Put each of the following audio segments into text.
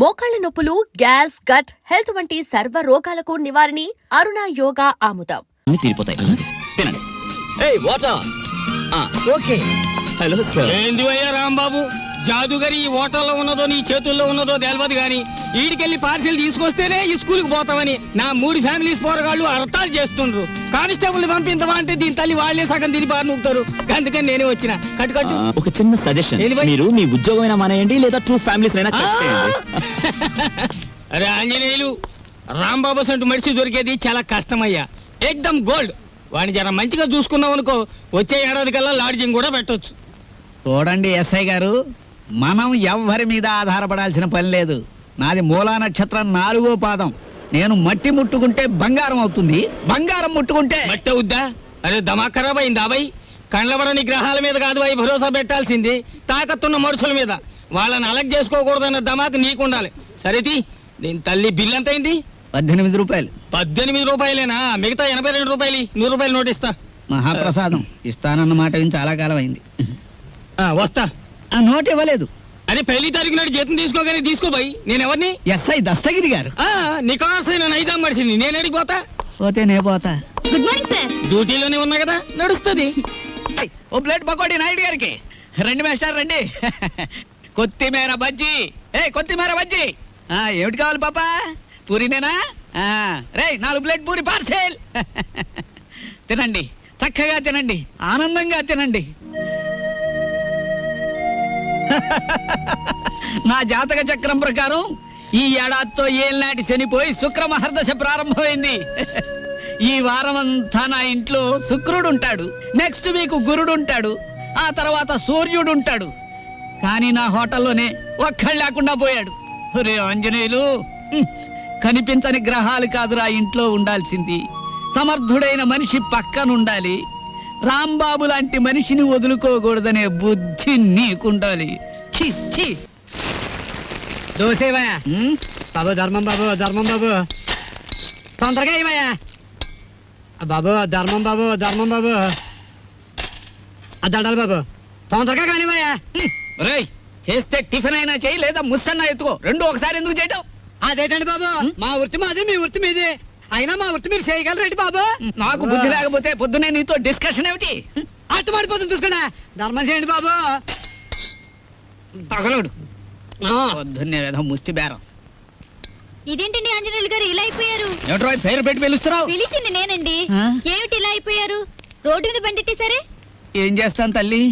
మోకాళ్ల నొప్పులు, gas, gut health వంటి సర్వ రోగాలకు నివారణి అరుణ యోగా ఆముదం. తీరిపోతాయి. తినండి. ఏయ్ వాటర్. ఓకే. Hello sir. ఏంది అయ్యా రాంబాబు, జాదుగరి ఈ హోటల్లో ఉన్నదో నీ చేతుల్లో ఉన్నదో తెలియదు గాని ఈడికెళ్ళి పార్సిల్ తీసుకొస్తేనే ఈ స్కూల్కి పోతామని నా 3 ఫ్యామిలీస్ పోరగాళ్ళు అర్థాలు చేస్తుండ్రు. కానిస్టేబుల్ పంపించవా అంటే దీని తల్లి వాళ్ళే సగం తిని బారి నూపుతారు. అందుకని నేనే వచ్చిన. కట్టు ఒక చిన్న సజెషన్, మీరు మీ ఉద్యోగమైనా మానేయండి లేదా 2 ఫ్యామిలీస్ అయినా కట్ చేయండి. అరే ఆంజనేయులు, రాంబాబు సంటూ మనిషి దొరికేది చాలా కష్టమయ్యా. ఏకదమ్ గోల్డ్. వాడిని జర మంచిగా చూసుకున్నాం అనుకో, వచ్చే ఏడాది కల్లా లాడ్జింగ్ కూడా పెట్టొచ్చు. చూడండి ఎస్ఐ గారు, మనం ఎవ్వరి మీద ఆధారపడాల్సిన పని లేదు. నాది మూలా నక్షత్రం 4వ పాదం. నేను మట్టి ముట్టుకుంటే బంగారం అవుతుంది, బంగారం ముట్టుకుంటే మట్టి అవుద్దా? అరే దమా ఖరాబ్ అయిందా బై? కండ్లబడని గ్రహాల మీద కాదు అవి భరోసా పెట్టాల్సింది, తాకత్తున్న మనుషుల మీద. వాళ్ళని అలగ్ చేసుకోకూడదన్న దమాకు నీకుండాలి. సరేది, దీని తల్లి బిల్ ఎంత అయింది? 18 రూపాయలు. 18 రూపాయలేనా? మిగతా 82 రూపాయలు. 100 రూపాయలు నోట్ ఇస్తా. మహాప్రసాదం ఇస్తానన్న మాట విని చాలా కాలం అయింది. వస్తా. ఆ నోట్ ఇవ్వలేదు. అరే పెళ్లి తారీఖు నాడు జీతం తీసుకోగానే తీసుకో బై. నేను ఎవరిని? ఎస్ఐ దస్తగిరి గారు. నికాసైన నైజాం మనిషిని. నేను ఎడిగిపోతా. పోతే నే పోతా. Good morning sir. డ్యూటీలోనే ఉన్నా కదా, నడుస్తుంది. ఓ ప్లేట్ పకోడీ నాయుడు గారికి. రండి మాస్టర్ రండి. కొత్తిమీర బజ్జీ. కొత్తిమీర బజ్జీ. ఏమిటి కావాలి పాపా? పూరినేనా? రే 4 ప్లేట్ పూరి పార్సెల్. తినండి, చక్కగా తినండి, ఆనందంగా తినండి. నా జాతక చక్రం ప్రకారం ఈ ఏడాదితో ఏళ్ళనాటి శనిపోయి శుక్ర మహర్దశ ప్రారంభమైంది. ఈ వారం అంతా నా ఇంట్లో శుక్రుడు ఉంటాడు, నెక్స్ట్ వీక్ గురుడు ఉంటాడు, ఆ తర్వాత సూర్యుడు ఉంటాడు. కానీ నా హోటల్లోనే ఒక్కళ్ళు లేకుండా పోయాడు. ఒరే ఆంజనేయులు, కనిపించని గ్రహాలు కాదురా ఇంట్లో ఉండాల్సింది. సమర్థుడైన మనిషి పక్కనుండాలి. రాంబాబు లాంటి మనిషిని వదులుకోకూడదనే బుద్ధి నీకుండాలి. దోసేవయ్యా బాబు, ధర్మం బాబు, ధర్మం బాబు, తొందరగా ఇవయ్యా బాబు, ధర్మం బాబు, ధర్మం బాబు, దండాలి బాబు, తొందరగా కానివయ్యా. రేయ్, చేస్తే టిఫిన్ అయినా చేయి లేదా ముస్తన్నా ఎత్తుకో. రెండు ఒకసారి ఎందుకు చేయటం? అదేంటండి బాబు, మా వృత్తి మాది, మీ వృత్తి మీది. అయినా మా వృత్తి మీరు చేయగలరేంటి బాబు? నాకు బుద్ధి లేకపోతే పొద్దునే నీతో డిస్కషన్ ఏమిటి? అట్టు మాడిపోతుంది చూసుకోండి. ధర్మం చేయండి బాబు. తగలడు పొద్దున్నే ఏదో ముష్టి బేరం. ఇదేంటండి ఆంజనేయులు గారు ఇలా అయిపోయారు? ఏమిట్రా పేరు పెట్టి పిలుస్తున్నావు? పిలిచింది నేనండి. ఏమిటి ఇలా అయిపోయారు? రోడ్డు మీద బండిట్టేసరే. ఏం చేస్తాను తల్లి,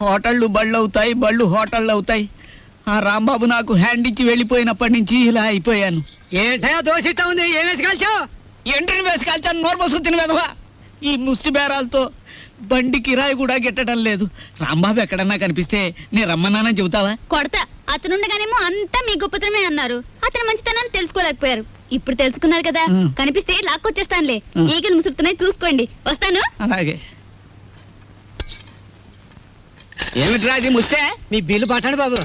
హోటళ్ళు బళ్ళు అవుతాయి, బళ్ళు హోటళ్ళు అవుతాయి. ఆ రాంబాబు నాకు హ్యాండ్ ఇచ్చి వెళ్ళిపోయినప్పటి నుంచి ఇలా అయిపోయాను. ఏంటయా దోశ ఇట్టా ఉంది, ఏం వేసి కాల్చావు? ఎంట్రీని వేసి కాల్చాను, నోరు పోసుకుని తిన వెధవా. ఈ ముష్టి బేరాలతో బండి కిరాయి కూడా గిట్టడం లేదు. రాంబాబు ఎక్కడన్నా కనిపిస్తే నేను రమ్మన్నానని చెబుతావా? కొడతా. అతనుండగానేమో అంతా మీ గొప్పతనమే అన్నారు. అతను మంచితనాన్ని తెలుసుకోలేకపోయారు. ఇప్పుడు తెలుసుకున్నారు కదా, కనిపిస్తే లాక్కొచ్చేస్తానులే. ఈగలు ముసురుతున్నాయి, చూసుకోండి. వస్తాను. అలాగే. ఏమిటి రాజీ ముస్తే? మీ బిల్లు పట్టండి బాబు.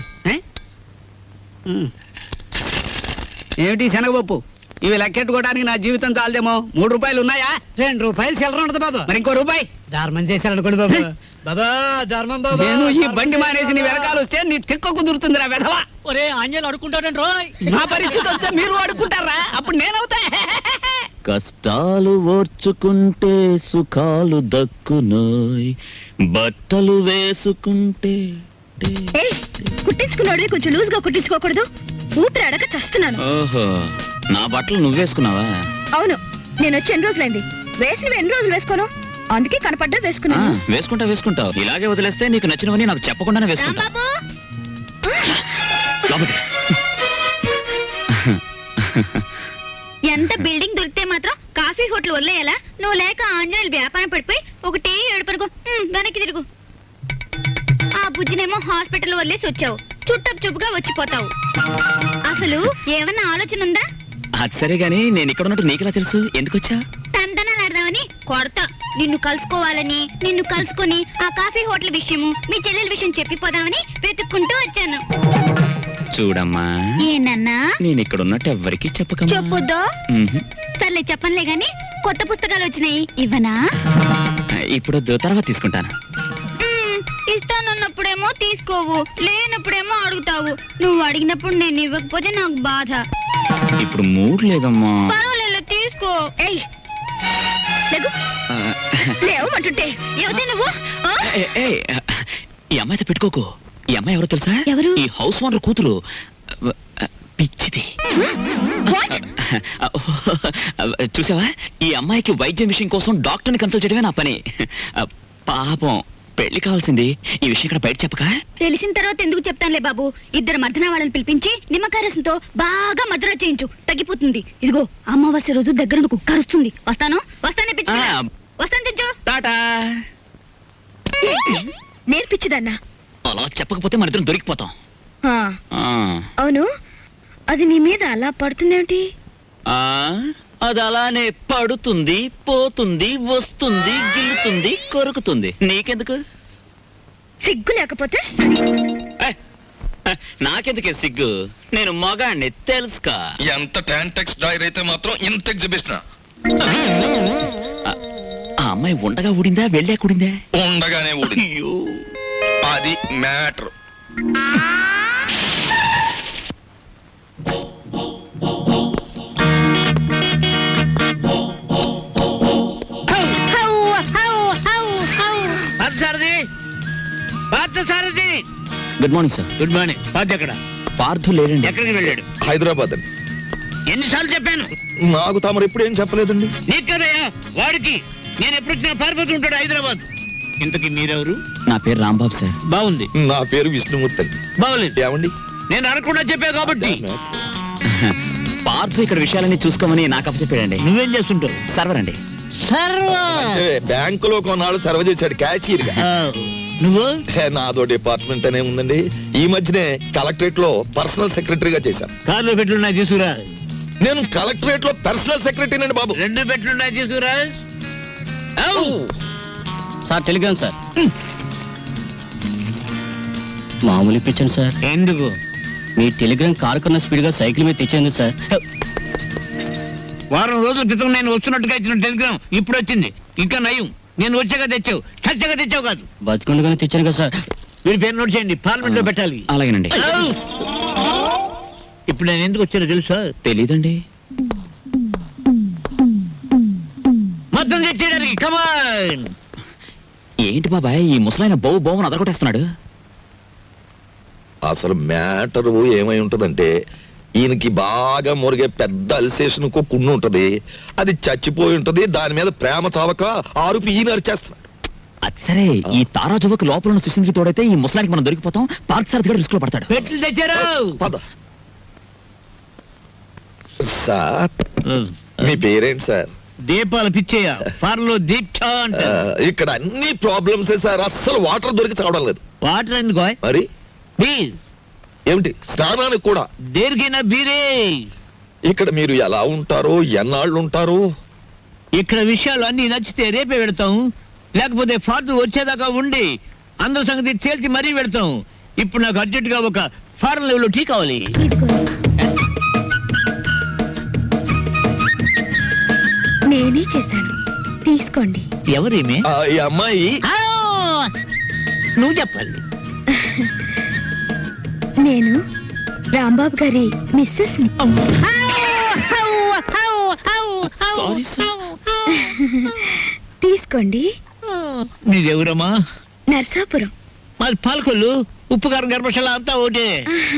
ఏమిటి శనగపప్పు? ఇవి లెక్కెట్టుకోవడానికి నా జీవితం చాలదేమో. 3 రూపాయలు ఉన్నాయా? 2 రూపాయలు చిల్లర ఉండదు బాబు. మరి ఇంకో రూపాయి ధర్మం చేశారనుకోండి బాబు. బాబా, ధర్మం బాబు. నేను ఈ బండి మానేసి నీ వెనకాల వస్తే నీ తిక్క కుదురుతుంది రా వెధవా. ఒరే ఆంజనేయులు అడుకుంటాడండి రోయ్. నా పరిస్థితి వస్తే మీరు అడుక్కుంటారా? అప్పుడు నేనవుతా. కష్టాలు ఓర్చుకుంటే సుఖాలు దక్కునోయ్, బట్టలు వేసుకుంటే. కుట్టించుకున్నాడు కొంచెం లూజ్ గా కుట్టించుకోకూడదు. ఊపిరి అడక చస్తున్నాను. ఓహో, నా బట్టలు నువ్వేసుకున్నావా? అవును, నేను వచ్చి ఎన్ని రోజులైంది. వేసినవి ఎన్ని రోజులు వేసుకోను, అందుకే కనపడ్డా వేసుకున్నాను. వేసుకుంటావు. ఇలాగే వదిలేస్తే నీకు నచ్చినవని నాకు చెప్పకుండానే వేసుకుంటా. ఎంత బిల్డింగ్ దొరికితే మాత్రం కాఫీ హోటల్ వదిలేయాలా? నువ్వు లేక ఆంజనేయులు వ్యాపారం పడిపోయి ఒకటే ఏడుపరుగు. వెనక్కి తిరుగు. ఆ బుజ్జినేమో హాస్పిటల్ వదిలేసి వచ్చావు, చుట్టపు చూపుగా వచ్చిపోతావు. అసలు ఏమన్నా ఆలోచన ఉందా? అది సరే గానీ నేను ఇక్కడ ఉన్నట్టు నీకెలా తెలుసు? ఎందుకు వచ్చా? తందనాలాడదామని కొడతా. నిన్ను కలుసుకోవాలని, నిన్ను కలుసుకుని ఆ కాఫీ హోటల్ విషయము, మీ చెల్లెల విషయం చెప్పిపోదామని వెతుక్కుంటూ వచ్చాను. చూడమ్మా, ఏనన్నా నేను ఇక్కడ ఉన్నట్టు ఎవ్వరికి చెప్పకమ్మా. చెప్పొద్దో? సర్లే చెప్పనులే గాని, కొత్త పుస్తకాలు వచ్చినాయి, ఇవ్వనా? ఇప్పుడు తర్వాత తీసుకుంటాను. ఇస్తానన్న ఉన్నప్పుడేమో తీసుకోవు, లేనప్పుడేమో అడుగుతావు. నువ్వు అడిగినప్పుడు నేను ఇవ్వకపోతే నాకు బాధ. ఇప్పుడు మూడ్ లేదమ్మా. పర్వాలేదు, తీసుకో. ఏయ్, లేగు. లేవమంటుంటే ఎవతే నువ్వు? ఆ? ఈ అమ్మాయితో పెట్టుకోకు. ఈ అమ్మాయి ఎవరో తెలుసా? ఎవరు? ఈ హౌస్ ఓనర్ కూతురు. పిచ్చిది. What? చూసావా, ఈ అమ్మాయికి వైద్యం విషయం కోసం డాక్టర్ని కన్సల్ట్ చేయడమే నా పని. పాపం, పెళ్లి కావాల్సింది. ఈ విషయం ఇక్కడ బయట చెప్పక. తెలిసిన తర్వాత ఎందుకు చెప్తానులే బాబు. ఇద్దరు మర్దన వాళ్ళని పిలిపించి నిమ్మకాయ రసంతో బాగా మర్దన చేయించు, తగ్గిపోతుంది. ఇదిగో అమావాస్య రోజు దగ్గర కరుస్తుంది. వస్తాను వస్తాను తెచ్చు. టాటా. నేర్పించదన్నా. అలా చెప్పకపోతే మన ఇద్దరం దొరికిపోతాం. అవును, అది నీ మీద అలా పడుతుందేమిటి? అది అలానే పడుతుంది, పోతుంది, వస్తుంది, గిల్లుతుంది, కొరుకుతుంది. నీకెందుకు? సిగ్గు లేకపోతే నాకెందుకే సిగ్గు? నేను మగాణ్ణి, తెలుసుకా? ఎంత టాంటెక్స్ డాయర్ అయితే మాత్రం ఇంత ఎగ్జిబిషన్ ఆ అమ్మాయి ఉండగా ఊడిందా, వెళ్ళా కూడిందా? ఉండగానే ఊడింది. అయ్యో, అది matter. Sarathi, good morning sir. Good morning. Party ఎక్కడ? పార్థు లేడండి. ఎక్కడికి వెళ్ళాడు? హైదరాబాద్ అండి. ఎన్నిసార్లు చెప్పాను? నాకు తమరు ఎప్పుడు ఏం చెప్పలేదండి. నీకు కదయ్యా, వాడికి. నేను ఎప్పుడు వచ్చినా పారిపోతూ ఉంటాడు హైదరాబాద్. ఇంతకీ మీరెవరు? నా పేరు రాంబాబు సార్. బాగుంది. నా పేరు విష్ణుమూర్తి అండి. బాగులేదు. ఏమండి? నేను అనకుండా చెప్పా కాబట్టి. పార్థు ఇక్కడ విషయాలన్నీ చూసుకోమని నాకు అప్పచెప్పాడండి. నువ్వేం చేస్తుంటావు? సర్వర్ అండి. అంటే బ్యాంకులో కొన్నాళ్ళు సర్వ్ చేశాడు క్యాషియర్ గా. నువ్వు? నాదో డిపార్ట్మెంట్ అనే ఉందండి. ఈ మధ్యనే కలెక్టరేట్ లో పర్సనల్ సెక్రటరీగా చేశాను. కార్లో పెట్లున్నా తీసుకురా. నేను కలెక్టరేట్ లో పర్సనల్ సెక్రటరీ అండి బాబు. 2 పెట్లున్నా తీసుకురా. Sir Telegram sir. మామూలు ఇప్పించండి సార్. ఎందుకు? మీ టెలిగ్రామ్ కారు కన్నా స్పీడ్ గా సైకిల్ మీద తెచ్చేందుకు సార్. వారం రోజుల క్రితం నేను వస్తున్నట్టుగా ఇచ్చిన టెలిగ్రామ్ ఇప్పుడు వచ్చింది. ఇంకా నయం, నేను వచ్చాక తెచ్చావు, చచ్చాక తెచ్చావు కాదు. బతికుండగానే తెచ్చాను కదా సార్. మీరు పేరు నోట్ చేయండి, పార్లమెంట్ లో పెట్టాలి. అలాగేనండి. ఇప్పుడు నేను ఎందుకు వచ్చానో తెలుసా? తెలీదండి. మొత్తం తెచ్చేయడానికి. కమాన్. ఏంటి బాబాయ్, ఈ ముసలాయన బౌ బౌని అదరగొట్టేస్తున్నాడు. అసలు మ్యాటర్ ఏమై ఉంటదంటే, ఈయనకి బాగా మురిగే పెద్ద అల్సేషన్ కున్ను ఉంటది. అది చచ్చిపోయి ఉంటది. దాని మీద ప్రేమ చావక ఆరుపి ఈయన అరిచేస్తున్నాడు. అది సరే, ఈ తారా జువకు లోపల ఉన్న సుశీల్కి తోడైతే ఈ ముసలానికి మనం దొరికిపోతాం. పార్క్ సార్ కూడా రిస్క్ లో పడతాడు. పెట్లు తెచ్చారు. పద. సార్, మీ పేరేంటి సార్? దీపాలు పిచ్చేయ. ఫార్లో దీక్ష అంట. ఇక్కడ అన్ని ప్రాబ్లమ్స్ సార్. అస్సలు వాటర్ దొరికి చావడం లేదు. వాటర్ ఎందుకో? మరి ప్లీజ్. ఏమిటి, స్నానానికి కూడా? దేనికైనా బీరే. ఇక్కడ మీరు ఎలా ఉంటారు, ఎన్నాళ్ళు ఉంటారు? ఇక్కడ విషయాలు అన్ని నచ్చితే రేపే పెడతాం, లేకపోతే ఫార్త్ వచ్చేదాకా ఉండి అందరి సంగతి తేల్చి మరీ పెడతాం. ఇప్పుడు నాకు అర్జెంట్ గా ఒక ఫారెన్ లెవెల్ టీ కావాలి. నేనే చేశాను, తీసుకోండి. ఎవరేమే? ఈ అమ్మాయి నువ్వు చెప్పాలి. నేను రాంబాబు గారి మిస్సెస్ ని. Sorry sir. తీసుకోండి. నీదెవరమ్మా? నర్సాపురం. మాది పాలకొల్లు. ఉప్పు కారం గర్భశాల అంతా ఒకటే.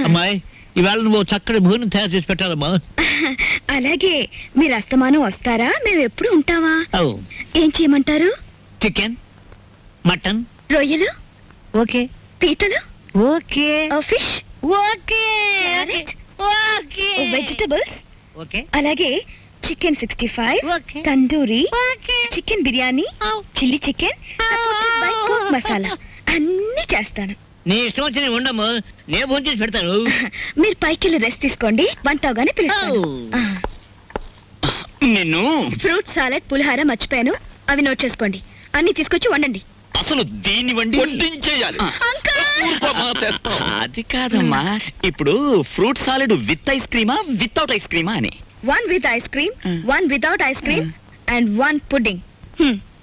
అమ్మాయి, ఈవేళ నువ్వు చక్కటి భోజనం తయారు చేసి పెట్టాలమ్మా. అలాగే. మీరు అస్తమానం వస్తారా, మేము ఎప్పుడు ఉంటావా? ఏం చేయమంటారు? చికెన్, మటన్, రొయ్యలు, ఓకే. పీతలు, okay. Fish, okay. Okay. Vegetables, okay. అలాగే chicken 65, okay. Tandoori, okay. Chicken biryani, chilli chicken, supported by cook masala అన్ని చేస్తాను. నీ ఇష్టం వచ్చి ఉండము, నేను భోజనం చేసి పెడతాను. మీరు పైకి వెళ్ళి రెస్ట్ తీసుకోండి, వంట అవగానే పిలుస్తాను. నిన్ను ఫ్రూట్ సాలెడ్, పులిహార మర్చిపోయాను, అవి నోట్ చేసుకోండి. అన్ని తీసుకొచ్చి వండండి. అసలు దీన్ని వండి వడ్డించేయాలి. అది కాదమ్మా, ఇప్పుడు ఫ్రూట్ సాలెడ్ విత్ ఐస్ క్రీమా వితౌట్ ఐస్ క్రీమా అని. 1 with ice cream, 1 without ice cream, and 1 pudding.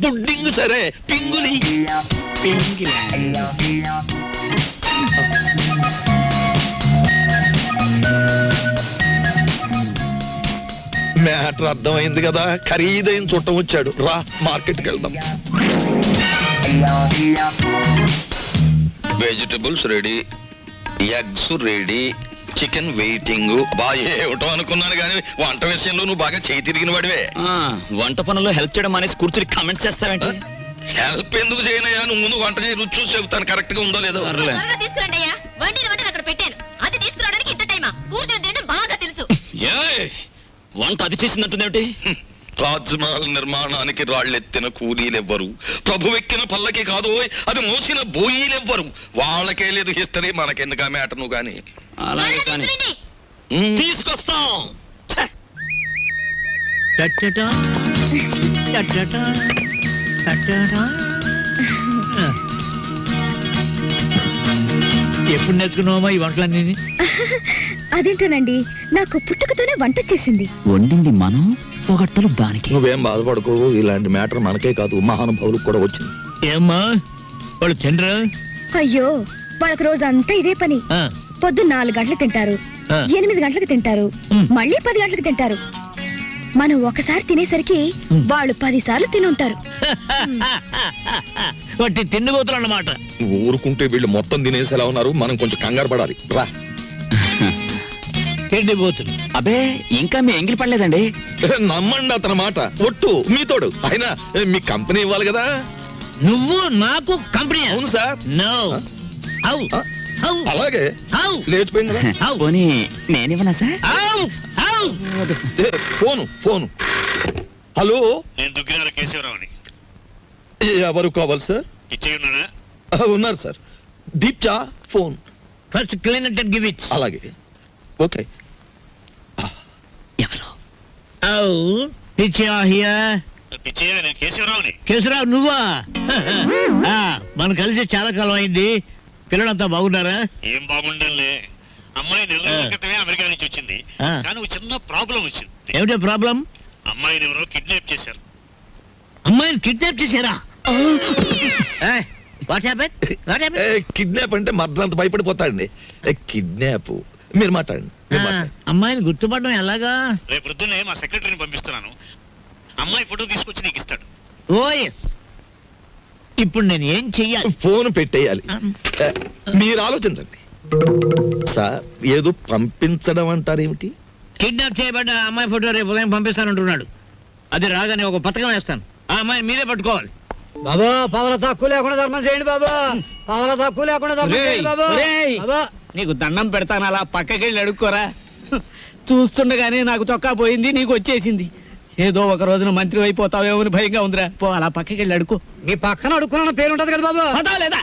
Pudding సరే, పింగులి. మ్యాటర్ అర్థమైంది కదా, ఖరీదైన చుట్టం వచ్చాడు. రా మార్కెట్కి వెళ్దాం. Vegetables ready, eggs ready, chicken waiting. బాగా ఏమిటో అనుకున్నాను కానీ వంట విషయంలో నువ్వు బాగా చేయి తిరిగిన వాడివే. వంట పనుల్లో హెల్ప్ చేయడం అనేసి కూర్చుని కామెంట్స్ చేస్తావేంటి? హెల్ప్ ఎందుకు చేయనయ్యా? నువ్వు ముందు వంట చేయి, రుచి చూసి చెబుతాను కరెక్ట్ గా ఉందో లేదో. త్వరగా తీసుకురండి అయ్యా, వండిన వంటను అక్కడ పెట్టాను. అది తీసుకురావడానికి ఇంత టైమా? కూర్చొని తినడం బాగా తెలుసు. ఏయ్, వంట అది చేసిందంటుందేమిటి? తాజ్మహల్ నిర్మాణానికి రాళ్ళెత్తిన కూలీలెవ్వరు, ప్రభువెక్కిన పల్లకి కాదు, అది మోసిన బోయీలెవ్వరు. వాళ్ళకే లేదు హిస్టరీ, మనకెందుకు ఆ మ్యాటర్ నువ్వు గాని. అలాగే త్వరగా కానీ తీసుకురండి. తీసుకొస్తాం. ఛే! టట్టటా, టట్టటా, టట్టటా. ఎప్పుడు నేర్చుకున్నావమ్మా ఈ వంటలన్నీ? అదేంటోనండి, నాకు పుట్టుకతోనే వంట వచ్చేసింది. వండింది మనం, పొగట్టలు దానికి. నువ్వేం బాధపడకు, ఇలాంటి మ్యాటర్ మనకే కాదు మహానుభావులకు కూడా వచ్చింది. ఏమ్మా వాళ్ళు తినరా? అయ్యో, వాళ్ళకి రోజంతా ఇదే పని. పొద్దున్న 4 గంటలకు తింటారు, 8 గంటలకు తింటారు, మళ్ళీ 10 గంటలకు తింటారు. మనం ఒకసారి తినేసరికి వాళ్ళు 10 సార్లు తిని ఉంటారు. వాటి తిండిపోతులు అన్నమాట. నువ్వు ఊరుకుంటే వీళ్ళు మొత్తం తినేసేలా ఉన్నారు, మనం కొంచెం కంగారు పడాలి. రా. తిండిపోతులు. అబే, ఇంకా మీ ఎంగిలి పడలేదండి. నమ్మండి అతని మాట, ఒట్టు మీతోడు. అయినా మీ కంపెనీ ఇవ్వాలి కదా. నువ్వు నాకు కంపెనీ? అవును సార్. నో. హౌ హౌ అలాగే హౌ లేచిపోయింది కదా. హౌ పోనీ నేనివ్వనా సార్? హౌ హౌ. ఏ, ఫోను. హలో, నేను దుగ్గిరాల కేశవరావుని. ఎవరు కావాలి సార్? ఇచ్చేయి ఉన్నానా? ఉన్నారు సార్. దీప్చా phone. First clean and give it. అలాగే ఓకే. ఎవరు? హౌ పిచ్చా హియర్. పిచ్చయ్య, నేను కేశవరావుని. కేశరావు నువ్వా? మనం కలిసి చాలా కాలం అయింది. పిల్లలంతా బాగున్నారా? ఏం బాగుండంలే. అమ్మాయి 4 రోజుల క్రితమే అమెరికా నుంచి వచ్చింది. ఆ. కానీ ఒక చిన్న ప్రాబ్లం వచ్చింది. ఏమిటో ప్రాబ్లం? అమ్మాయిని ఎవరో కిడ్నాప్ చేశారు. అమ్మాయిని కిడ్నాప్ చేశారా? What happen? What happen? Kidnap అంటే మర్దంత భయపడిపోతాడండి. కిడ్నాప్ మీరు మాట్లాడండి. అమ్మాయిని గుర్తుపడడం ఎలాగా? రేపు పొద్దున్నే మా సెక్రటరీని పంపిస్తున్నాను. అమ్మాయి ఫోటో తీసుకొచ్చి నీకు ఇస్తాడు. ఓ ఎస్. ఇప్పుడు నేను ఏం చెయ్యాలి? ఫోన్ పెట్టేయాలి. మీరు ఆలోచించండి సార్. ఏదో పంపించడం అంటారేమిటి? కిడ్నాప్ చేయబడ్డ అమ్మాయి ఫోటో రేపు ఉదయం పంపిస్తానంటున్నాడు. అది రాగానే ఒక పథకం వేస్తాను. ఆ అమ్మాయిని మీరే పట్టుకోవాలి. బాబా, పవల తక్కువ లేకుండా ధర్మం చేయండి బాబా. పవల తక్కువ లేకుండా ధర్మం చేయండి బాబా. బాబా, నీకు దండం పెడతాను, అలా పక్కకెళ్ళి అడుక్కోరా. చూస్తుండగానే నాకు చొక్కా పోయింది, నీకు వచ్చేసింది. ఏదో ఒక రోజున మంత్రి అయిపోతావేమో అని భయంగా ఉందిరా. పో, అలా పక్కకెళ్ళి అడుక్కో. మీ పక్కన అడుక్కున్న పేరు ఉంటది కదా బాబా. పతావా లేదా?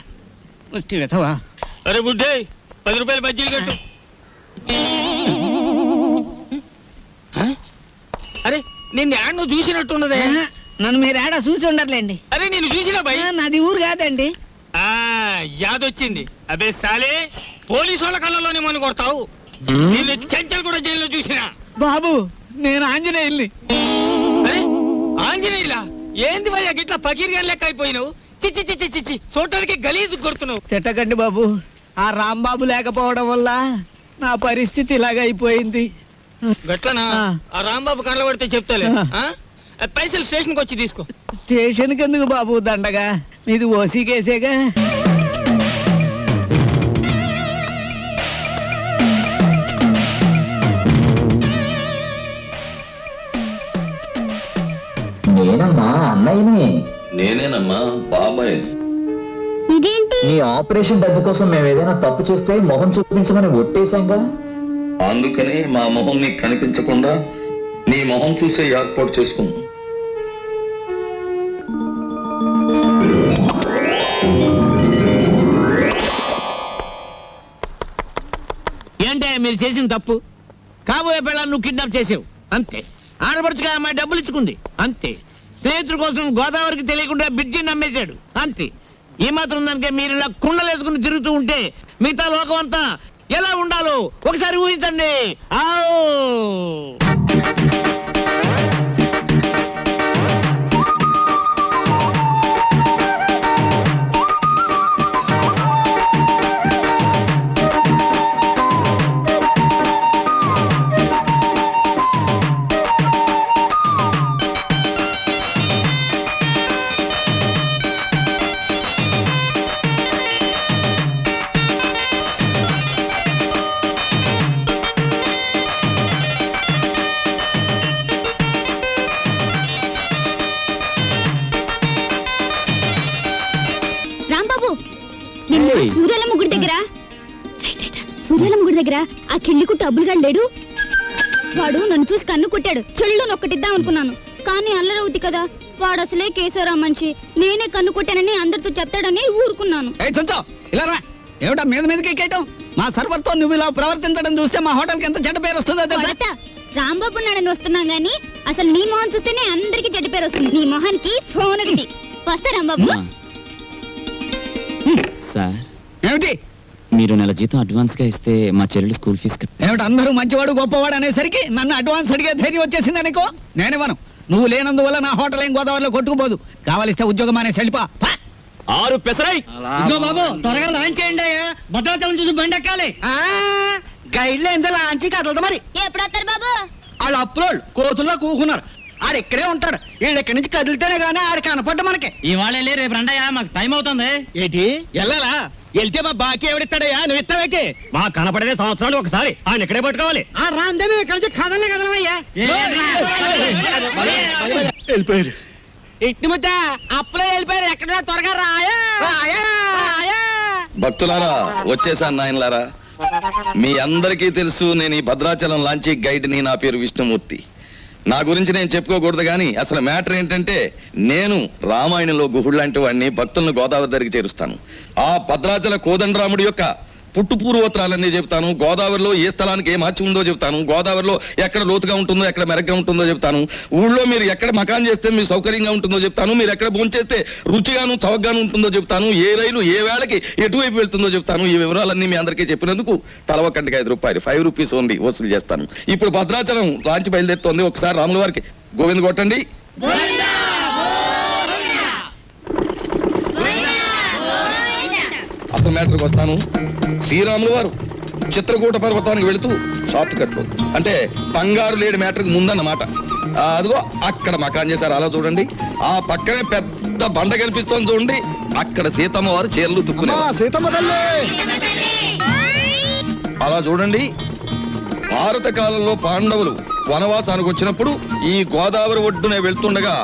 ముష్టి వెతవా. అరే బుడ్డే, 10 రూపాయలు బజ్జీలు కట్టు. అరే, నిన్ను యాడ్ నువ్వు చూసినట్టున్నదే. నన్ను మీరు ఏడా చూసి ఉండర్లేండి. అరే, నేను చూసినా భయ్. నాది ఊరు కాదండి. యాదొచ్చింది. అబే సాలే, పోలీసు వాళ్ళ కళ్ళలోనే మన కొడతావు. నిన్ను చెంచల్ కూడా జైల్లో చూసినా. బాబు, నేను ఆంజనేయుల్ని. అరే, ఆంజనేయులా? ఏంది భయ్యా గిట్లా పకీర్గా లెక్క అయిపోయినావు? చిచ్చి చిచ్చి చిచ్చి, చూడటానికి గలీజు కొడుతున్నావు. తిట్టకండి బాబు, ఆ రాంబాబు లేకపోవడం వల్ల నా పరిస్థితి ఇలాగ అయిపోయింది. గట్లనా? ఆ రాంబాబు కళ్ళ పడితే చెప్తాలే. పైసలు స్టేషన్కి వచ్చి తీసుకో. స్టేషన్కి ఎందుకు బాబు దండగా? మీది ఓసీ కేసేగా. నేనమ్మా అన్నయ్యని. నేనేనమ్మా బాబాయ్. ఇదేంటి? నీ ఆపరేషన్ డబ్బు కోసం మేము ఏదైనా తప్పు చేస్తే మొహం చూపించమని ఒట్టేశాంగా. అందుకని మా మొహం నీకు కనిపించకుండా నీ మొహం చూసే ఏర్పాటు చేసుకున్నాం. ఏంటే మీరు చేసిన తప్పు? కాబోయే పిల్లలు నువ్వు కిడ్నాప్ చేసావు అంతే. ఆడపడుచుగా అమ్మాయి డబ్బులు ఇచ్చుకుంది అంతే. స్నేహితుల కోసం గోదావరికి తెలియకుండా బిడ్జిని నమ్మేశాడు అంతే. ఈ మాత్రం దానికే మీరు ఇలా కుండలేసుకుని తిరుగుతూ ఉంటే మిగతా లోకం అంతా ఎలా ఉండాలో ఒకసారి ఊహించండి. ఆవ్. సూర్యాలమ్మ గుడి దగ్గర సూర్యాలమ్మ గుడి దగ్గర ఆ కిళ్ళికు డబ్బులుగా లేడు. వాడు నన్ను చూసి కన్ను కొట్టాడు. చెళ్ళు నొక్కటిద్దాం అనుకున్నాను, కానీ అల్లరవుద్ది కదా. వాడు అసలే కేశవరావు మనిషి. నేనే కన్ను కొట్టానని అందరితో చెప్తాడని ఊరుకున్నాను. ఇలా రా. ఏమిటా మీద మీదకి ఎక్కేయటం? మా సర్వర్తో నువ్వు ఇలా ప్రవర్తించడం చూస్తే మా హోటల్కి ఎంత చెడ్డ పేరు వస్తుందో తెలుసా? కొడతా. రాంబాబు నాడని వస్తున్నాం గానీ అసలు నీ మొహం చూస్తేనే అందరికి చెడ్డ పేరు వస్తుంది. నీ మొహానికి ఫోన్ ఒకటి. వస్తా రాంబాబు. సార్, ఏమిటి మీరు నెల జీతం అడ్వాన్స్ గా ఇస్తే మా చెల్లెలు స్కూల్ ఫీజు ఏమిటి అందరూ మంచివాడు గొప్పవాడు అనేసరికి నన్ను అడ్వాన్స్ అడిగే ధైర్యం వచ్చేసింది అనుకో. నేనేమను, నువ్వు లేనందువల్ల నా హోటల్ ఏం గోదావరిలో కొట్టుకుపోదు. కావాలిస్తే ఉద్యోగం అనే సెలిపా 6 పెసరై. ఇదిగో బాబు, త్వరగా లాంచ్ చేయండి. భద్రాచలం చూసి బండి ఎక్కాలి. గైడ్లో ఎంత లాంచ్ కదలదు మరి. ఎప్పుడు వస్తారు బాబు? వాళ్ళు అప్రోళ్ళు కోతుల్లో కూకున్నారు. ఆడు ఇక్కడే ఉంటాడు. వీళ్ళు ఇక్కడి నుంచి కదిలితేనే గానీ ఆడు కనపడ్డ మనకి. ఇవాళ వెళ్ళి రేపు రండయ్యా, మాకు టైం అవుతుంది. ఏంటి వెళ్ళాలా? వెళ్తే మా బాకీ ఎవడిస్తాడయ్యా? నువ్వు ఇస్తావేకి? మా కనపడేదే సంవత్సరాలు ఒకసారి. ఆయన ఇక్కడే పట్టుకోవాలి. ఆ రాందే మేము ఇక్కడి నుంచి కదలే కదలమయ్యా. వెళ్ళిపోయారు. ఇట్టి ముద్ద అప్పులే వెళ్ళిపోయారు. ఎక్కడ త్వరగా రాయా. భక్తులారా, వచ్చేసాను నాయనలారా. మీ అందరికీ తెలుసు, నేను ఈ భద్రాచలం లాంచీ గైడ్ని. నా పేరు విష్ణుమూర్తి. నా గురించి నేను చెప్పుకోకూడదు కానీ అసలు మ్యాటర్ ఏంటంటే, నేను రామాయణంలో గుహుడు లాంటి వాడిని. భక్తులను గోదావరి దగ్గరికి చేరుస్తాను. ఆ భద్రాచల కోదండరాముడి యొక్క పుట్టు పూర్వోత్తరాలన్నీ చెప్తాను. గోదావరిలో ఏ స్థలానికి ఏ మార్చి ఉందో చెప్తాను. గోదావరిలో ఎక్కడ లోతుగా ఉంటుందో, ఎక్కడ మెరగ్గా ఉంటుందో చెప్తాను. ఊళ్ళో మీరు ఎక్కడ మకాన్ చేస్తే మీకు సౌకర్యంగా ఉంటుందో చెప్తాను. మీరు ఎక్కడ భోంచేస్తే రుచిగాను చవకగాను ఉంటుందో చెప్తాను. ఏ రైలు ఏ వేళకి ఎటువైపు వెళ్తుందో చెప్తాను. ఈ వివరాలన్నీ మీ అందరికీ చెప్పినందుకు తల ఒక్కటికి 5 రూపాయలు, 5 రూపీస్ ఓన్లీ వసూలు చేస్తాను. ఇప్పుడు భద్రాచలం లాంచ్ బయలుదేరుతోంది. ఒకసారి రాముల వారికి గోవింద కొట్టండి. అసలు మ్యాటర్కి వస్తాను. శ్రీరాములు వారు చిత్రకూట పర్వతానికి వెళుతూ షార్ట్ కట్ లో, అంటే బంగారు లేడి మ్యాటర్కి ముందన్నమాట. అదిగో అక్కడ మకాన్ చేశారు. అలా చూడండి. ఆ పక్కనే పెద్ద బండ కనిపిస్తోంది చూడండి. అక్కడ సీతమ్మ వారు చీరలు తుక్కున్నారు. అలా చూడండి. భారత కాలంలో పాండవులు వనవాసానికి వచ్చినప్పుడు ఈ గోదావరి ఒడ్డునే వెళ్తుండగా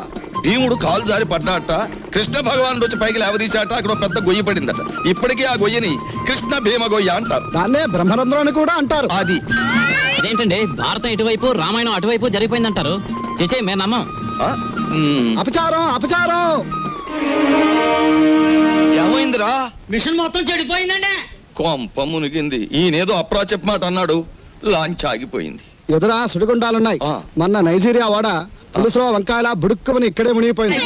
భీముడు కాలు జారి పడ్డాట. కృష్ణ భగవానుడు వచ్చి పైకి లేవదీశాట. అక్కడ పెద్ద గొయ్యి పడిందట. ఇప్పటికీ ఆ గొయ్యని కృష్ణ భీమ గొయ్య అంటారు. దాన్నే బ్రహ్మరంధ్రం అని కూడా అంటారు. అది అదేంటండి, భారతం ఇటువైపు రామాయణం అటువైపు జరిగిపోయిందంటారు. చేచే మేము నమ్మం. అపచారం అపచారం. ఏమైందిరా? మిషన్ మొత్తం చెడిపోయిందండి. కొంప మునిగింది. ఈయనేదో అప్రా చెప్పమాట అన్నాడు. లాంచ్ ఆగిపోయింది. ఎదురా సుడిగుండాలున్నాయి. మొన్న నైజీరియా వాడ పులుసులో వంకాయల బుడుక్కుమని ఇక్కడే మునిగిపోయింది.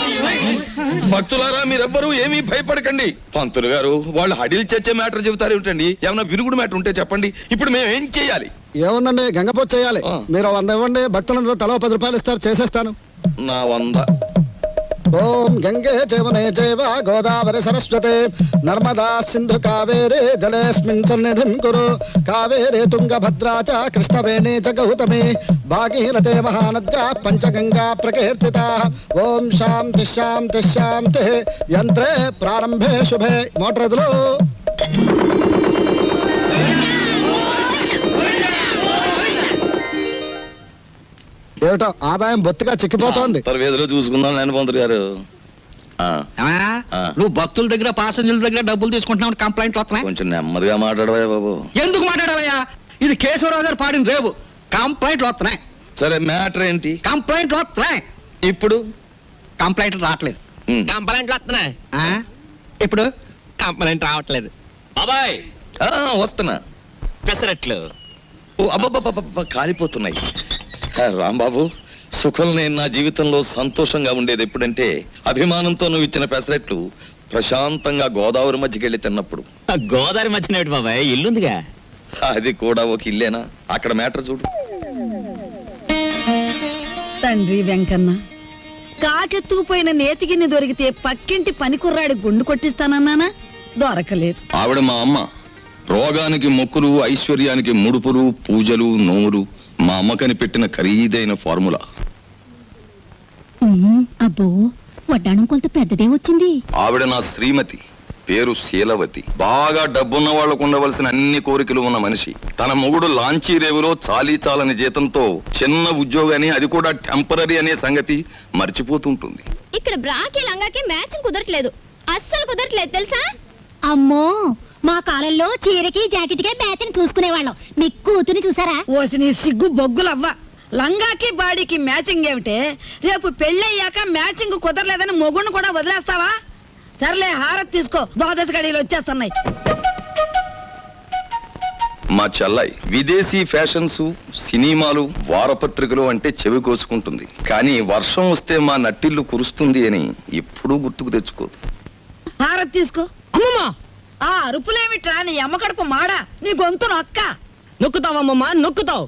భక్తులారా, మీరెవ్వరూ ఏమీ భయపడకండి. పంతులు గారు వాళ్ళు హడిల్ చచ్చే మ్యాటర్ చెబుతారు ఏమిటండి? ఏమన్నా విరుగుడు మ్యాటర్ ఉంటే చెప్పండి. ఇప్పుడు మేము ఏం చేయాలి? ఏముందండి, గంగపోతు చేయాలి. మీరు 100 ఇవ్వండి. భక్తులందరూ తలో 10 రూపాయలు ఇస్తారు, చేసేస్తాను. నా 100. ఓం గంగే చైవనే చైవ గోదావరి సరస్వతే నర్మదా సింధు కావేరే జలేస్మిన్ సన్నిధిం కురు కావేరే తుంగభద్రా చ కృష్ణవేణి చ గౌతమి భాగీరథే మహానద్యా పంచగంగా ప్రకీర్తితా. ఓం శాంతి శాంతి శాంతి. యంత్రే ప్రారంభే శుభే. మోటరదులు ఏమిటో ఆదాయం బొత్తిగా చిక్కిపోతోంది. వేదిలో చూసుకుందాం నేను పంతులు గారు. నువ్వు భక్తుల దగ్గర పాసెంజర్ల దగ్గర డబ్బులు తీసుకుంటున్నావు, కంప్లైంట్లు వస్తున్నాయి. కొంచెం నెమ్మదిగా మాట్లాడవా బాబు. ఎందుకు మాట్లాడాలయ్యా? ఇది కేశవరావు గారు పాడిన రేవు. కంప్లైంట్లు వస్తున్నాయి. సరే, మ్యాటర్ ఏంటి? కంప్లైంట్లు వస్తున్నాయి. ఇప్పుడు కంప్లైంట్లు రావట్లేదు. కంప్లైంట్లు వస్తున్నాయి. ఇప్పుడు కంప్లైంట్ రావట్లేదు. బాబాయ్, వస్తున్నా. పెసరట్లు. ఓ అబ్బబ్బబ్బబ్బ, కాలిపోతున్నాయి. రాంబాబు, సుఖం నేను నా జీవితంలో సంతోషంగా ఉండేది ఎప్పుడంటే, అభిమానంతో నువ్వు ఇచ్చిన పెసరెట్లు ప్రశాంతంగా గోదావరి మధ్యకి వెళ్ళి తిన్నప్పుడు. గోదావరి మధ్యన ఏమిటి బాబాయ్, ఇల్లుందిగా. అది కూడా ఒక ఇల్లేనా? అక్కడ మ్యాటర్ చూడు. తండ్రి వెంకన్న, కాకెత్తుకుపోయిన నేతిగిన్ని దొరికితే పక్కింటి పనికుర్రాడి గుండు కొట్టిస్తానన్నానా? దొరకలేదు. ఆవిడ మా అమ్మ. రోగానికి మొక్కులు, ఐశ్వర్యానికి ముడుపులు, పూజలు, నోములు మా అమ్మకని పెట్టిన ఖరీదైన ఫార్ములా. అబ్బో, వడ్డాణం కొంత పెద్దదే వచ్చింది. ఆవిడ నా శ్రీమతి. పేరు శీలవతి. బాగా డబ్బున్న వాళ్లకు ఉండవలసిన అన్ని కోరికలు ఉన్న మనిషి. తన మొగుడు లాంచీ రేవులో చాలీ చాలని జీతంతో చిన్న ఉద్యోగాన్ని, అది కూడా టెంపరరీ అనే సంగతి మర్చిపోతుంటుంది. ఇక్కడ బ్రాకి లంగాకి మ్యాచింగ్ కుదరట్లేదు. అస్సలు కుదరట్లేదు తెలుసా? అమ్మో, మా కాలంలో చీరకి జాకెట్కే మ్యాచ్ని చూసుకునేవాళ్ళం మీ కూతుని చూసారా? ఓసి నీ సిగ్గు బొగ్గులవ్వ. లంగాకి బాడీకి మ్యాచింగ్ ఏమిటే? రేపు పెళ్ళయ్యాక మ్యాచింగ్ కుదరలేదని మొగుణ్ణి కూడా వదిలేస్తావా? సర్లే హారతి తీసుకో, ద్వాదశ గడియలు వచ్చేస్తున్నాయి. మా చెల్లాయి విదేశీ ఫ్యాషన్స్, సినిమాలు, వారపత్రికలు అంటే చెవి కోసుకుంటుంది. కానీ వర్షం వస్తే మా నట్టిల్లు కురుస్తుంది అని ఎప్పుడూ గుర్తుకు తెచ్చుకోదు. హారతి తీసుకో. అమ్మమ్మా ఆ అరుపులేమిట్రా నీ అమ్మ కడుపు మాడా, నీ గొంతు నొక్క. నొక్కుతావమ్మమ్మా నొక్కుతావు.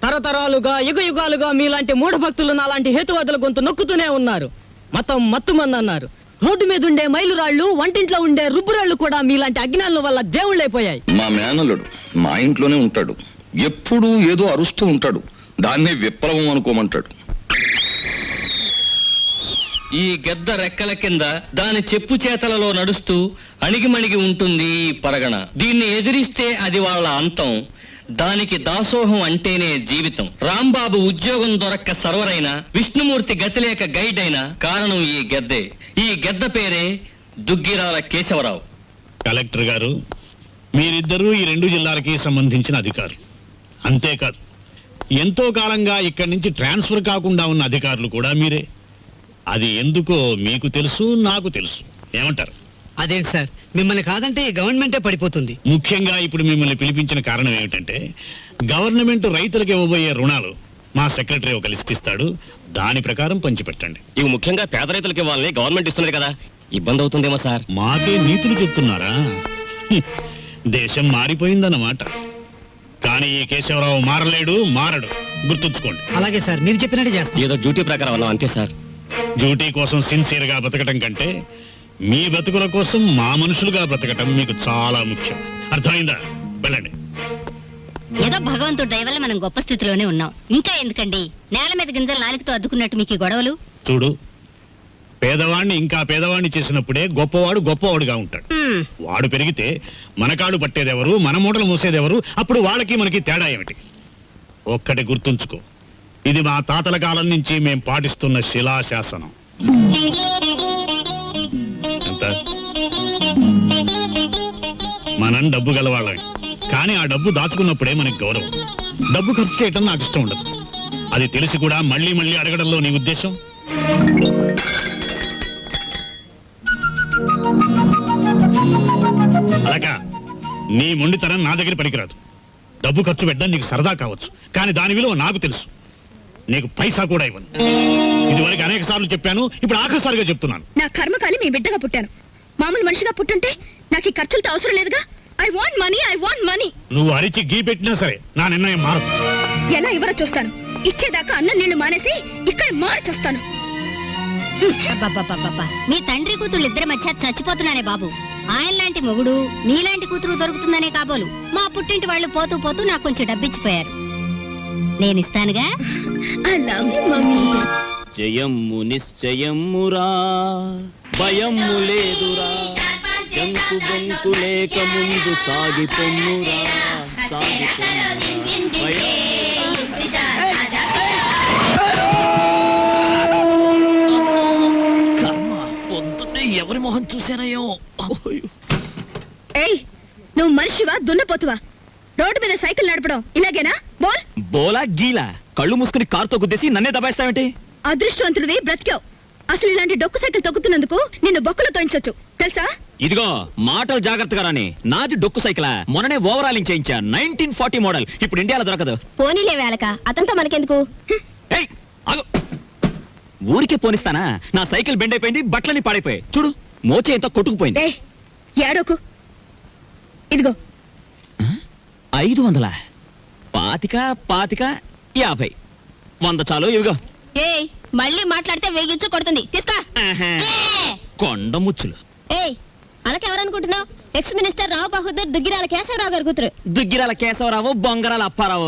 తరతరాలుగా యుగాలుగా మీలాంటి మూఢభక్తులు నాలాంటి హేతువాదుల గొంతు నొక్కుతూనే ఉన్నారు. మతం మత్తుమంది అన్నారు. రోడ్డు మీద ఉండే మైలురాళ్ళు, వంటింట్లో ఉండే రుబ్బురాళ్ళు కూడా మీలాంటి అజ్ఞానుల వల్ల దేవుళ్ళైపోయాయి. మా మేనల్లుడు మా ఇంట్లోనే ఉంటాడు. ఎప్పుడూ ఏదో అరుస్తూ ఉంటాడు. దాన్నే విప్లవం అనుకోమంటాడు. ఈ గెద్ద రెక్కల కింద దాని చెప్పు చేతలలో నడుస్తూ అణిగిమణిగి ఉంటుంది ఈ పరగణ. దీన్ని ఎదిరిస్తే అది వాళ్ళ అంతం. దానికి దాసోహం అంటేనే జీవితం. రాంబాబు ఉద్యోగం దొరక్క సర్వరైన, విష్ణుమూర్తి గతిలేక గైడ్ అయిన కారణం ఈ గెద్దే. ఈ గెద్ద పేరే దుగ్గిరాల కేశవరావు. కలెక్టర్ గారు, మీరిద్దరూ ఈ 2 జిల్లాలకి సంబంధించిన అధికారులు. అంతేకాదు, ఎంతో కాలంగా ఇక్కడి నుంచి ట్రాన్స్ఫర్ కాకుండా ఉన్న అధికారులు కూడా మీరే. అది ఎందుకో మీకు తెలుసు, నాకు తెలుసు. ఏమంటారు? అదేంటి సార్, మిమ్మల్ని కాదంటే ఈ గవర్నమెంటే పడిపోతుంది. ముఖ్యంగా ఇప్పుడు మిమ్మల్ని పిలిపించిన కారణం ఏమిటంటే, గవర్నమెంట్ రైతులకు ఇవ్వబోయే రుణాలు మా సెక్రటరీ ఒక లిస్ట్ ఇస్తాడు. దాని ప్రకారం పంచిపెట్టండి. ఇవి ముఖ్యంగా పేద రైతులకి వాళ్ళని గవర్నమెంట్ ఇస్తున్నది కదా, ఇబ్బంది అవుతుందేమో సార్. మాకే నీతులు చెప్తున్నారా? దేశం మారిపోయిందన్నమాట. కానీ ఈ కేశవరావు మారలేడు, మారడు. గుర్తుంచుకోండి. అలాగే సార్, మీరు చెప్పినట్టు చేస్తాం. ఏదో డ్యూటీ ప్రకారం అన్నాం అంతే సార్. డ్యూటీ కోసం సిన్సియర్ గా బతకటం కంటే మీ బతుకుల కోసం మా మనుషులుగా బ్రతకటం మీకు చాలా ముఖ్యం. అర్థమైందా? వెళ్ళండి. ఏదో భగవంతుడి దయ వల్ల మనం గొప్ప స్థితిలోనే ఉన్నాం. ఇంకా ఎందుకండి నేల మీద గింజలు నాలుగుతో అద్దుకున్నట్టు మీకు ఈ గొడవలు? చూడు, పేదవాణ్ణి ఇంకా పేదవాణ్ణి చేసినప్పుడే గొప్పవాడు గొప్పవాడుగా ఉంటాడు. వాడు పెరిగితే మనకాడు పట్టేదెవరు, మన మూటలు మూసేదెవరు? అప్పుడు వాళ్ళకి మనకి తేడా ఏమిటి? ఒక్కటి గుర్తుంచుకో, ఇది మా తాతల కాలం నుంచి మేం పాటిస్తున్న శిలాశాసనం. ఎంత? మనం డబ్బు గలవాళ్ళని, కానీ ఆ డబ్బు దాచుకున్నప్పుడే మనకి గౌరవం. డబ్బు ఖర్చు చేయటం నాకు ఇష్టం ఉండదు. అది తెలిసి కూడా మళ్ళీ మళ్ళీ అడగడంలో నీ ఉద్దేశం? అలాగా నీ మొండితనం నా దగ్గర పనికిరాదు. డబ్బు ఖర్చు పెట్టడం నీకు సరదా కావచ్చు, కానీ దాని విలువ నాకు తెలుసు. నీకు పైసా కూడా ఇవ్వను. ఇదివరకు అనేక సార్లు చెప్పాను, ఇప్పుడు ఆఖరిసారిగా చెప్తున్నాను. నా కర్మకాలి మీ బిడ్డగా పుట్టాను. మామూలు మనిషిగా పుట్టుంటే నాకు ఈ ఖర్చులతో అవసరం లేదుగా. I want money. నువ్వు అరిచి గీ పెట్టినా సరే నా నిర్ణయం మారదు. ఎలా ఇవ్వరో చూస్తాను. ఇచ్చేదాకా అన్నం నీళ్లు మానేసి ఇక్కడ మార్చేస్తాను. మీ తండ్రి కూతురు ఇద్దరి మధ్య చచ్చిపోతున్నానే బాబు. ఆయన లాంటి మొగుడు, నీలాంటి కూతురు దొరుకుతుందనే కాబోలు మా పుట్టింటి వాళ్ళు పోతూ పోతూ నాకు కొంచెం డబ్బిచ్చిపోయారు. నేనిస్తానుగా. I love you mummy. జయమ్ము నిశ్చయమ్మురా, భయమ్ము లేదురా, జంకు బొంకు లేక ముందు సాగిపొమ్మురా, పొద్దున్నే ఎవరి మొహం చూసానయో. ఏయ్, నువ్వు మనిషివా దున్నపోతువా? రోడ్డు మీద సైకిల్ నడపడం ఇలాగేనా? బోలా గీలా కళ్ళు మూసుకుని కారుతో గుద్దేసి నన్నే దబాయిస్తావేంటి? అదృష్టవంతుడివి, బ్రతికావు. అసలు ఇలాంటి డొక్కు సైకిల్ తొక్కుతున్నందుకు నిన్ను బొక్కలు తోయించొచ్చు తెలుసా? ఇదిగో మాటలు జాగ్రత్తగా రాని. నాది డొక్కు సైకిలా, మొన్ననే ఓవరాలింగ్ చేయించా. 1940 మోడల్. ఇప్పుడు ఇండియాలో దొరకదు. పోనీలే వేలక, అతనితో మనకెందుకు? ఏయ్, ఆగు. ఊరికే పోనిస్తానా? నా సైకిల్ బెండ్ అయిపోయింది, బట్టలని పాడైపోయాయి. చూడు, మోచే ఎంత కొట్టుకుపోయింది. ఏడోకు. ఇదిగో 500, 25, 50, 100 చాలు. ఇవిగో. ఏయ్, మళ్ళీ మాట్లాడితే వేగించు కొడుతుంది. తీసుకో. కొండ ముచ్చులు. ఏయ్, అలాకెవరనుకుంటున్నావు? ఎక్స్ మినిస్టర్ రావు బహదూర్ దుగ్గిరాల కేశవరావు గారి కూతురు. దుగ్గిరాల కేశవరావు, బొంగరాల అప్పారావు.